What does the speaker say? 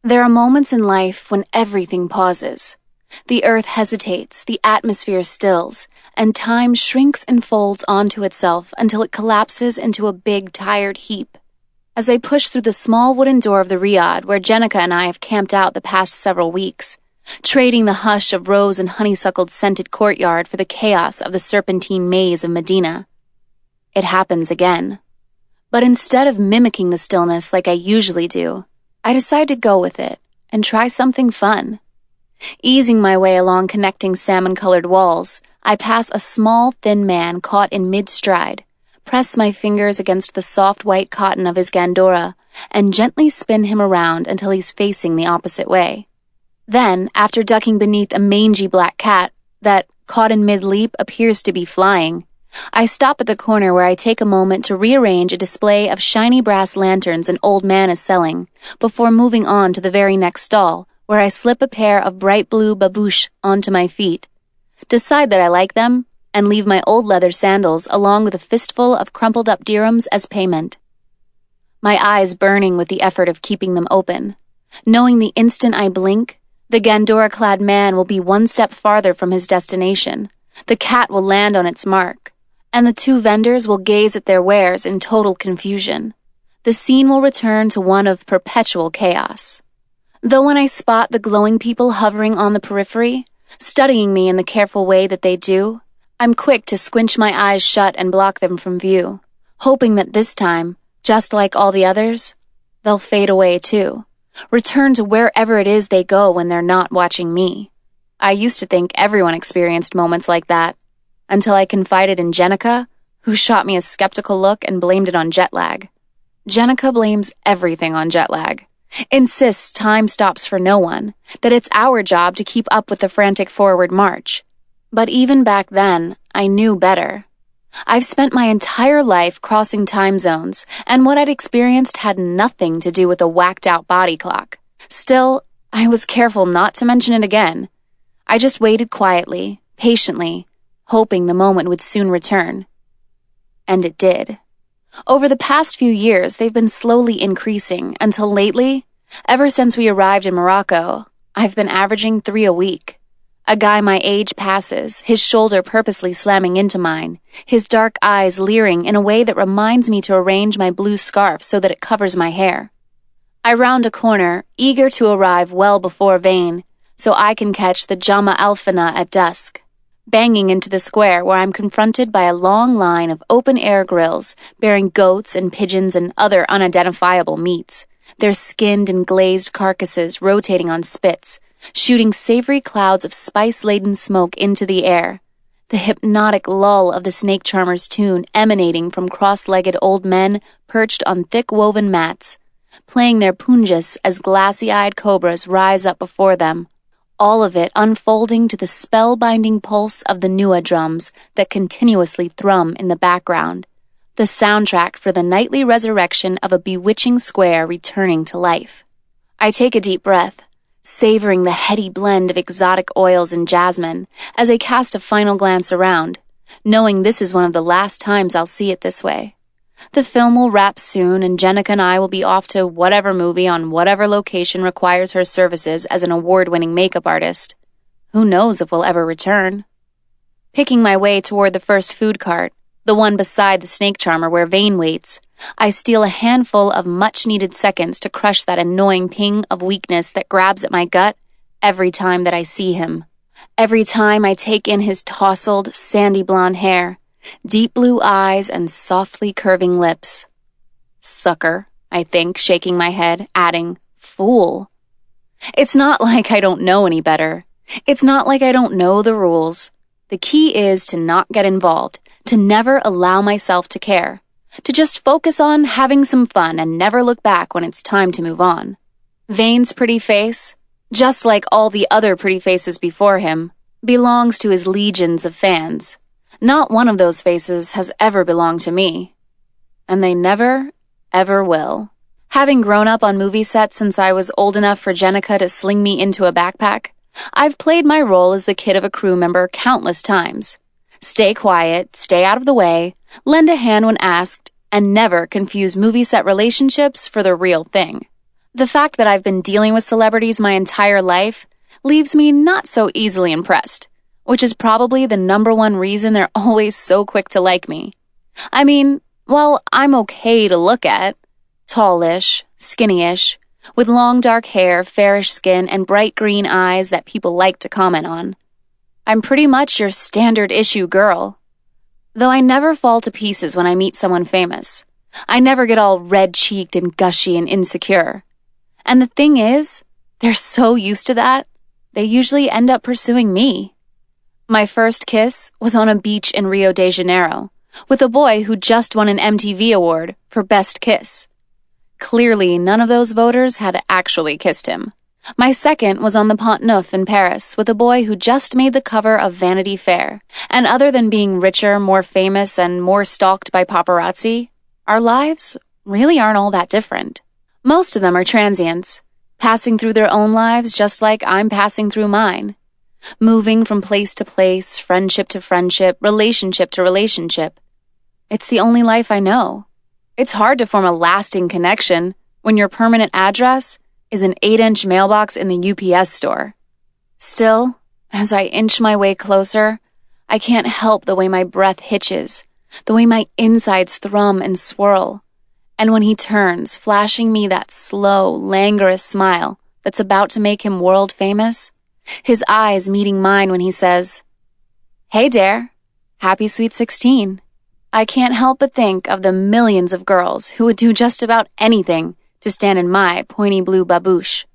There are moments in life when everything pauses. The earth hesitates, the atmosphere stills, and time shrinks and folds onto itself until it collapses into a big, tired heap. As I push through the small wooden door of the riad where Jenica and I have camped out the past several weeks, trading the hush of rose and honeysuckled scented courtyard for the chaos of the serpentine maze of Medina, it happens again. But instead of mimicking the stillness like I usually do, I decide to go with it and try something fun. Easing my way along connecting salmon-colored walls, I pass a small, thin man caught in mid-stride, press my fingers against the soft white cotton of his gandora, and gently spin him around until he's facing the opposite way. Then, after ducking beneath a mangy black cat that, caught in mid-leap, appears to be flying, I stop at the corner where I take a moment to rearrange a display of shiny brass lanterns an old man is selling, before moving on to the very next stall, where I slip a pair of bright blue babouches onto my feet, decide that I like them, and leave my old leather sandals along with a fistful of crumpled-up dirhams as payment. My eyes burning with the effort of keeping them open, knowing the instant I blink, the gandora-clad man will be one step farther from his destination, the cat will land on its mark, and the two vendors will gaze at their wares in total confusion. The scene will return to one of perpetual chaos. Though when I spot the glowing people hovering on the periphery, studying me in the careful way that they do, I'm quick to squinch my eyes shut and block them from view, hoping that this time, just like all the others, they'll fade away too, return to wherever it is they go when they're not watching me. I used to think everyone experienced moments like that, until I confided in Jenica, who shot me a skeptical look and blamed it on jet lag. Jenica blames everything on jet lag. Insists time stops for no one, that it's our job to keep up with the frantic forward march. But even back then, I knew better. I've spent my entire life crossing time zones, and what I'd experienced had nothing to do with a whacked-out body clock. Still, I was careful not to mention it again. I just waited quietly, patiently, hoping the moment would soon return. And it did. Over the past few years, they've been slowly increasing until lately, ever since we arrived in Morocco, I've been averaging 3 a week. A guy my age passes, his shoulder purposely slamming into mine, his dark eyes leering in a way that reminds me to arrange my blue scarf so that it covers my hair. I round a corner, eager to arrive well before Vane, so I can catch the Jama Alfana at dusk, banging into the square where I'm confronted by a long line of open-air grills bearing goats and pigeons and other unidentifiable meats, their skinned and glazed carcasses rotating on spits, shooting savory clouds of spice-laden smoke into the air, the hypnotic lull of the snake charmer's tune emanating from cross-legged old men perched on thick-woven mats, playing their punjas as glassy-eyed cobras rise up before them, all of it unfolding to the spellbinding pulse of the Nua drums that continuously thrum in the background, the soundtrack for the nightly resurrection of a bewitching square returning to life. I take a deep breath, savoring the heady blend of exotic oils and jasmine as I cast a final glance around, knowing this is one of the last times I'll see it this way. The film will wrap soon, and Jenica and I will be off to whatever movie on whatever location requires her services as an award-winning makeup artist. Who knows if we'll ever return? Picking my way toward the first food cart, the one beside the snake charmer where Vane waits, I steal a handful of much-needed seconds to crush that annoying ping of weakness that grabs at my gut every time that I see him. Every time I take in his tousled, sandy blonde hair, deep blue eyes, and softly curving lips. Sucker, I think, shaking my head, adding, fool. It's not like I don't know any better. It's not like I don't know the rules. The key is to not get involved, to never allow myself to care, to just focus on having some fun and never look back when it's time to move on. Vane's pretty face, just like all the other pretty faces before him, belongs to his legions of fans. Not one of those faces has ever belonged to me. And they never, ever will. Having grown up on movie sets since I was old enough for Jenica to sling me into a backpack, I've played my role as the kid of a crew member countless times. Stay quiet, stay out of the way, lend a hand when asked, and never confuse movie set relationships for the real thing. The fact that I've been dealing with celebrities my entire life leaves me not so easily impressed, which is probably the #1 reason they're always so quick to like me. I mean, well, I'm okay to look at. Tallish, skinny-ish, with long dark hair, fairish skin, and bright green eyes that people like to comment on. I'm pretty much your standard issue girl. Though I never fall to pieces when I meet someone famous. I never get all red-cheeked and gushy and insecure. And the thing is, they're so used to that, they usually end up pursuing me. My first kiss was on a beach in Rio de Janeiro, with a boy who just won an MTV award for Best Kiss. Clearly, none of those voters had actually kissed him. My second was on the Pont Neuf in Paris with a boy who just made the cover of Vanity Fair, and other than being richer, more famous, and more stalked by paparazzi, our lives really aren't all that different. Most of them are transients, passing through their own lives just like I'm passing through mine. Moving from place to place, friendship to friendship, relationship to relationship. It's the only life I know. It's hard to form a lasting connection when your permanent address is an 8-inch mailbox in the UPS store. Still, as I inch my way closer, I can't help the way my breath hitches, the way my insides thrum and swirl. And when he turns, flashing me that slow, languorous smile that's about to make him world famous, his eyes meeting mine when he says, "Hey, Dare, happy sweet 16. I can't help but think of the millions of girls who would do just about anything to stand in my pointy blue babouche.